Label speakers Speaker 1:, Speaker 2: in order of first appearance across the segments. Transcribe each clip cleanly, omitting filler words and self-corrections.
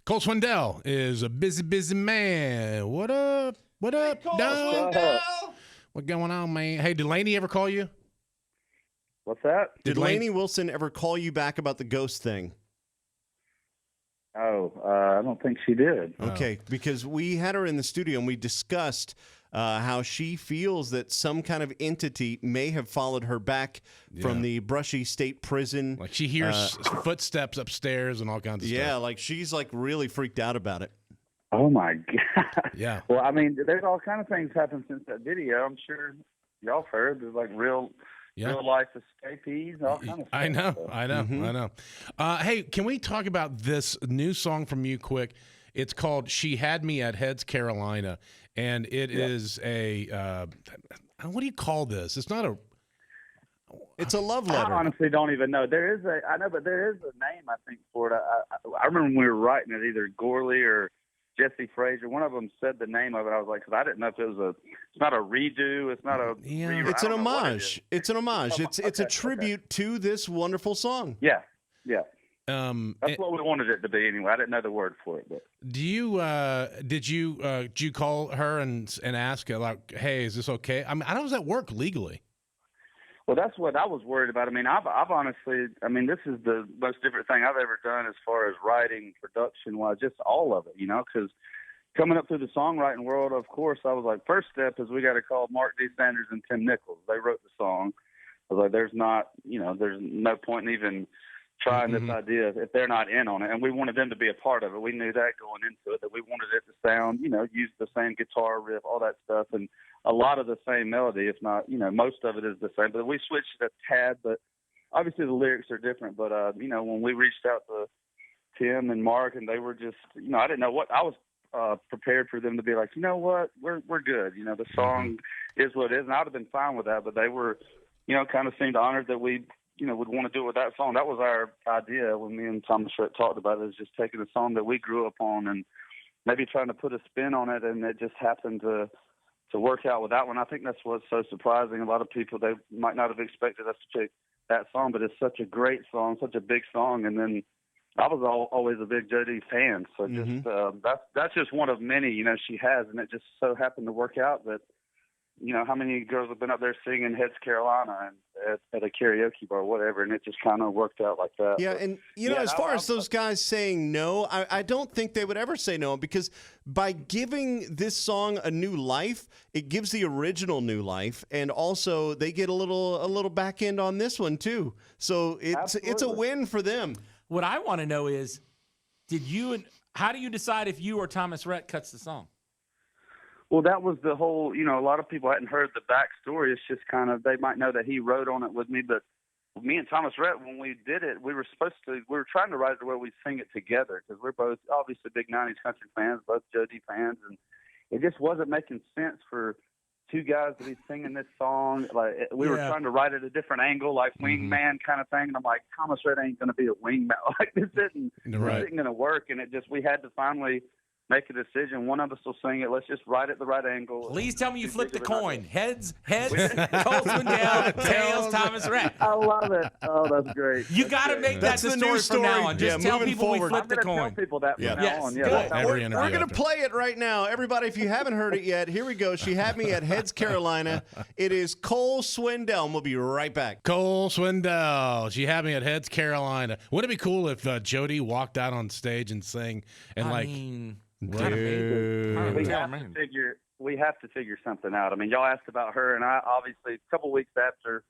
Speaker 1: Cole Swindell is a busy man. What up? What up,
Speaker 2: Cole
Speaker 1: dog?
Speaker 2: Swindell.
Speaker 1: What going on, man? Hey, did Lainey ever call you?
Speaker 3: What's that?
Speaker 2: Did Lainey Wilson ever call you back about the ghost thing?
Speaker 3: Oh, I don't think she did.
Speaker 2: Okay, because we had her in the studio and we discussed how she feels that some kind of entity may have followed her back from the Brushy State Prison.
Speaker 1: Like she hears footsteps upstairs and all kinds of stuff.
Speaker 2: Yeah, like she's like really freaked out about it.
Speaker 3: Oh my God.
Speaker 1: Yeah.
Speaker 3: Well, I mean, there's all kind of things happened since that video. I'm sure y'all have heard. There's like real life escapees, all kind of stuff.
Speaker 1: I know.
Speaker 2: Mm-hmm.
Speaker 1: I know. Hey, can we talk about this new song from you quick? It's called "She Had Me at Heads Carolina," and it is a what do you call this? It's not a.
Speaker 2: It's a love
Speaker 3: I
Speaker 2: letter.
Speaker 3: honestly don't even know. There is I know, but there is a name I think for it. I remember when we were writing it, either Gorley or Jesse Frazier. One of them said the name of it. I was like, because I didn't know if it was it's not a redo. It's not a.
Speaker 1: Yeah.
Speaker 2: It's an homage. It's an homage. It's a tribute to this wonderful song.
Speaker 3: Yeah.
Speaker 1: That's
Speaker 3: That's what we wanted it to be anyway. I didn't know the word for it, but.
Speaker 1: Do you did you call her and ask her like, hey, is this okay? I mean, how does that work legally?
Speaker 3: Well, that's what I was worried about. I mean, I've honestly, I mean, this is the most different thing I've ever done as far as writing, production-wise, just all of it, because coming up through the songwriting world, of course, I was like, first step is we got to call Mark D. Sanders and Tim Nichols. They wrote the song. I was like, there's no point in even trying this idea if they're not in on it. And we wanted them to be a part of it. We knew that going into it, that we wanted it to sound, use the same guitar riff, all that stuff, and a lot of the same melody, if not, most of it is the same. But we switched it a tad, but obviously the lyrics are different. But, when we reached out to Tim and Mark, and they were just, I didn't know what, I was prepared for them to be like, you know what, we're good. The song is what it is. And I would have been fine with that, but they were, kind of seemed honored that we, would want to do it with that song. That was our idea when me and Thomas Rhett talked about it, is just taking a song that we grew up on and maybe trying to put a spin on it, and it just happened to work out with that one. I think that's what's so surprising. A lot of people, they might not have expected us to pick that song, but it's such a great song, such a big song. And then I was always a big Jody fan, so just that's just one of many, she has, and it just so happened to work out that, how many girls have been up there singing Heads Carolina and at a karaoke bar or whatever, and it just kind of worked out like that.
Speaker 2: Yeah, and as far as those guys saying no, I don't think they would ever say no, because by giving this song a new life, it gives the original new life, and also they get a little back end on this one too. So it's a win for them.
Speaker 4: What I want to know is, how do you decide if you or Thomas Rhett cuts the song?
Speaker 3: Well, that was the whole, a lot of people hadn't heard the backstory. It's just kind of, they might know that he wrote on it with me, but me and Thomas Rhett, when we did it, we were trying to write it where we sing it together, because we're both obviously big 90s country fans, both Jody fans, and it just wasn't making sense for two guys to be singing this song. Like, we were trying to write it a different angle, like wingman kind of thing, and I'm like, Thomas Rhett ain't going to be a wingman. Like, this isn't going to work, and we had to finally make a decision. One of us will sing it. Let's just write it the right angle.
Speaker 4: Please tell me you flipped the coin. Heads, Cole Swindell, tails, Thomas Rhett.
Speaker 3: I love it. Oh, that's great.
Speaker 4: You got to make that the story from now on. Just tell people we flipped the coin.
Speaker 3: Tell people that from now on.
Speaker 2: We're going to play it right now. Everybody, if you haven't heard it yet, here we go. She Had Me at Heads Carolina. It is Cole Swindell, and we'll be right back.
Speaker 1: Cole Swindell. She Had Me at Heads Carolina. Wouldn't it be cool if Jody walked out on stage and sang and
Speaker 3: we have to figure something out. I mean, y'all asked about her, and I obviously a couple weeks after,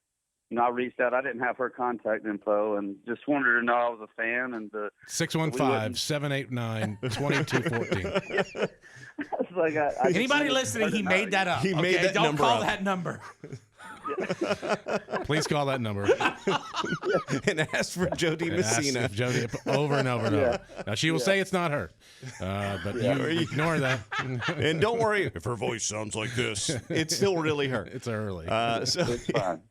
Speaker 3: I reached out. I didn't have her contact info, and just wanted her to know I was a fan. And
Speaker 1: 615-789-2214.
Speaker 3: Like
Speaker 4: anybody listening, he made that up.
Speaker 2: He made that
Speaker 4: Don't
Speaker 2: number
Speaker 4: call
Speaker 2: up.
Speaker 4: that number.
Speaker 1: Please call that number
Speaker 2: and ask for Jody Messina.
Speaker 1: Jody over and over and over. Now she will say it's not her, but you ignore that.
Speaker 2: And don't worry if her voice sounds like this. It's still really her.
Speaker 1: It's early.
Speaker 3: It's fine.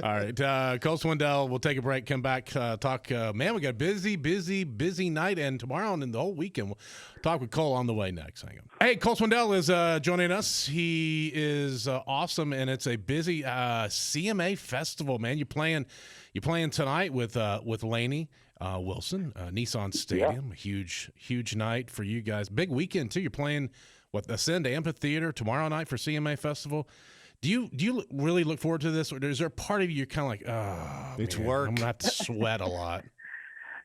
Speaker 1: All right, Cole Swindell. We'll take a break. Come back. Talk. Man, we got busy night, and tomorrow and the whole weekend. We'll talk with Cole on the way next. Hang on. Hey, Cole Swindell is joining us. He is awesome, and it's a busy CMA festival. Man, you're playing tonight with Lainey. Wilson, Nissan Stadium. A huge night for you guys. Big weekend too. You're playing Ascend Amphitheater tomorrow night for CMA Festival. Do you really look forward to this, or is there a part of you you're kind of like, oh,
Speaker 2: It's
Speaker 1: man,
Speaker 2: work.
Speaker 1: I'm gonna have to sweat a lot?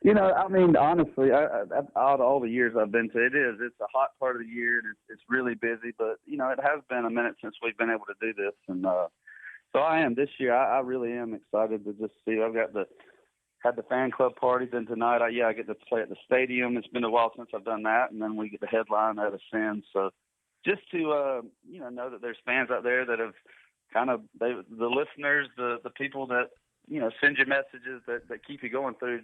Speaker 3: You know, I mean, honestly, out of all the years I've been to, it's a hot part of the year, and it's really busy. But you know, it has been a minute since we've been able to do this, and so I am this year. I really am excited to just see. I've had the fan club parties, and tonight, I get to play at the stadium. It's been a while since I've done that, and then we get the headline at Ascend. So just to know that there's fans out there that have the listeners, the people that send you messages that keep you going through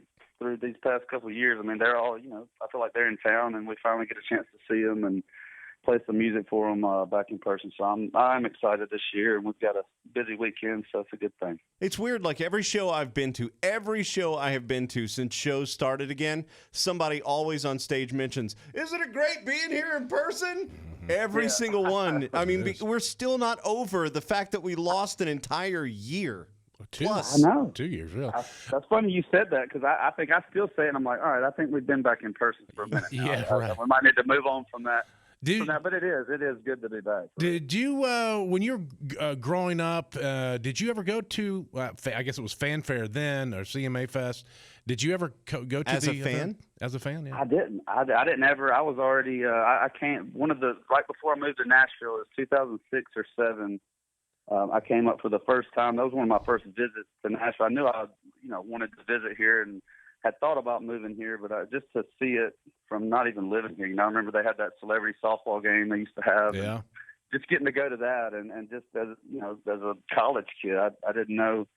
Speaker 3: these past couple of years. I mean, they're all I feel like they're in town, and we finally get a chance to see them and play some music for them back in person. So I'm excited this year, and we've got a busy weekend, so it's a good thing.
Speaker 2: It's weird. Like every show I have been to since shows started again, somebody always on stage mentions, "Isn't it great being here in person?" Every single one. I mean, we're still not over the fact that we lost an entire year. Plus.
Speaker 3: I know.
Speaker 1: 2 years, really.
Speaker 3: That's funny you said that, because I think I still say it, and I'm like, all right, I think we've been back in person for a minute now.
Speaker 1: Yeah, right.
Speaker 3: We might need to move on from that. But it is good to be back.
Speaker 1: Did you, when you were growing up, did you ever go to, I guess it was Fanfare then, or CMA Fest? Did you ever go to
Speaker 2: as
Speaker 1: the
Speaker 2: a fan?
Speaker 1: event? As a fan, yeah.
Speaker 3: I didn't. I didn't ever. I was already. I can't. Right before I moved to Nashville, it was 2006 or 2007. I came up for the first time. That was one of my first visits to Nashville. I knew I, wanted to visit here and had thought about moving here, but just to see it from not even living here. I remember they had that celebrity softball game they used to have.
Speaker 1: Yeah.
Speaker 3: Just getting to go to that, and just as as a college kid, I didn't know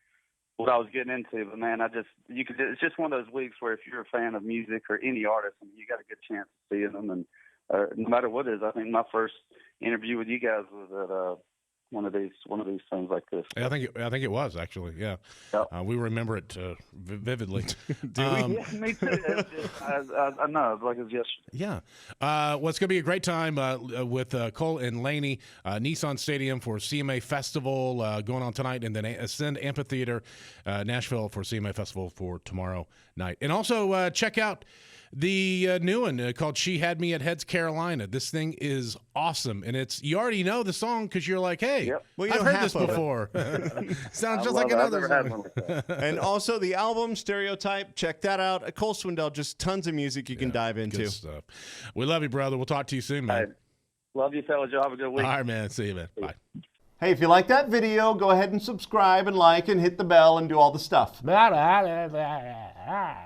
Speaker 3: what I was getting into. But man, it's just one of those weeks where if you're a fan of music or any artist, I mean, you got a good chance of seeing them. And no matter what it is, I think my first interview with you guys was at one of these things like this.
Speaker 1: I think it was actually, yeah.
Speaker 3: Yep.
Speaker 1: We remember it vividly.
Speaker 3: Yeah, me too. I know, it's like it was yesterday.
Speaker 1: Yeah. Well, it's going to be a great time with Cole and Laney, Nissan Stadium for CMA Festival going on tonight, and then Ascend Amphitheater, Nashville for CMA Festival for tomorrow night. And also check out the new one called She Had Me at Heads Carolina. This thing is awesome. And you already know the song because you're like, hey,
Speaker 3: Yep.
Speaker 2: Well,
Speaker 1: I've heard this before. Sounds just like another song.
Speaker 2: And also the album Stereotype. Check that out. Cole Swindell, just tons of music you can dive into.
Speaker 1: Good stuff. We love you, brother. We'll talk to you soon, man.
Speaker 3: Hey, love you, fellas. Y'all have a good week.
Speaker 1: All right, man. See you, man. Bye.
Speaker 2: Hey, if you like that video, go ahead and subscribe and like and hit the bell and do all the stuff.
Speaker 4: Blah, blah, blah, blah, blah.